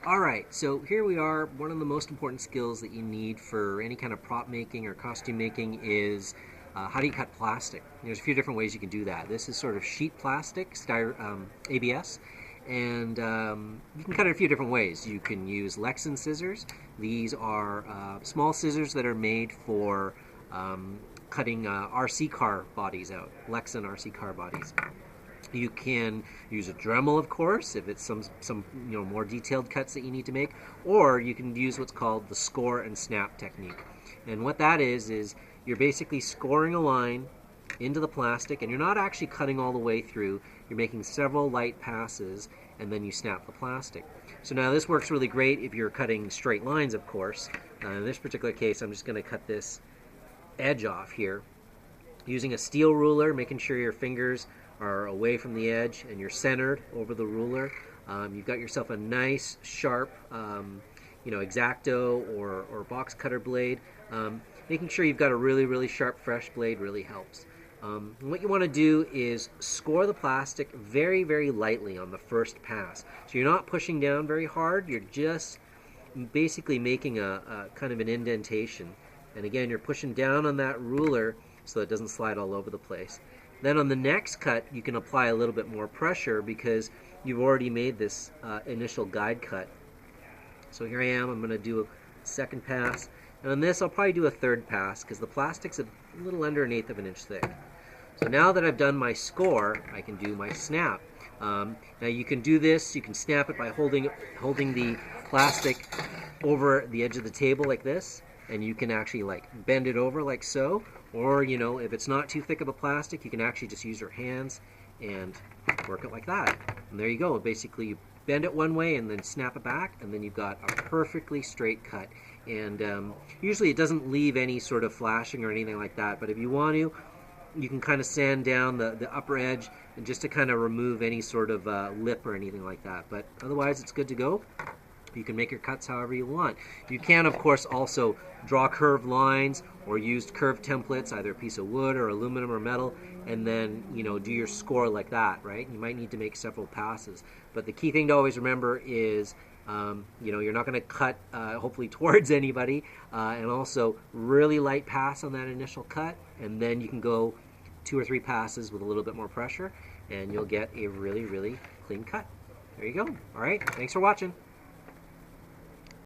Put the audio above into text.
Alright, so here we are. One of the most important skills that you need for any kind of prop making or costume making is how do you cut plastic? There's a few different ways you can do that. This is sort of sheet plastic, ABS, and you can cut it a few different ways. You can use Lexan scissors. These are small scissors that are made for cutting RC car bodies out, Lexan RC car bodies. You can use a Dremel, of course, if it's some more detailed cuts that you need to make, or you can use what's called the score and snap technique. And what that is you're basically scoring a line into the plastic, and you're not actually cutting all the way through. You're making several light passes, and then you snap the plastic. So now this works really great if you're cutting straight lines, of course. In this particular case, I'm just going to cut this edge off here using a steel ruler, making sure your fingers are away from the edge and you're centered over the ruler. You've got yourself a nice sharp Exacto or box cutter blade. Making sure you've got a really sharp fresh blade really helps. What you want to do is score the plastic very lightly on the first pass. So you're not pushing down very hard, you're just basically making a kind of an indentation. And again, you're pushing down on that ruler so it doesn't slide all over the place. Then on the next cut, you can apply a little bit more pressure because you've already made this initial guide cut. So here I am, I'm going to do a second pass. And on this, I'll probably do a third pass because the plastic's a little under 1/8 of an inch thick. So now that I've done my score, I can do my snap. Now you can do this, you can snap it by holding the plastic over the edge of the table like this, and you can actually like bend it over like so, or if it's not too thick of a plastic, you can actually just use your hands and work it like that. And there you go. Basically you bend it one way and then snap it back, and then you've got a perfectly straight cut. And usually it doesn't leave any sort of flashing or anything like that, but if you want to, you can kind of sand down the upper edge and just to kind of remove any sort of lip or anything like that. But otherwise it's good to go. You can make your cuts however you want. You can, of course, also draw curved lines or use curved templates, either a piece of wood or aluminum or metal, and then do your score like that, right? You might need to make several passes. But the key thing to always remember is you're not going to cut hopefully towards anybody, and also really light pass on that initial cut, and then you can go 2 or 3 passes with a little bit more pressure, and you'll get a really clean cut. There you go. All right, thanks for watching.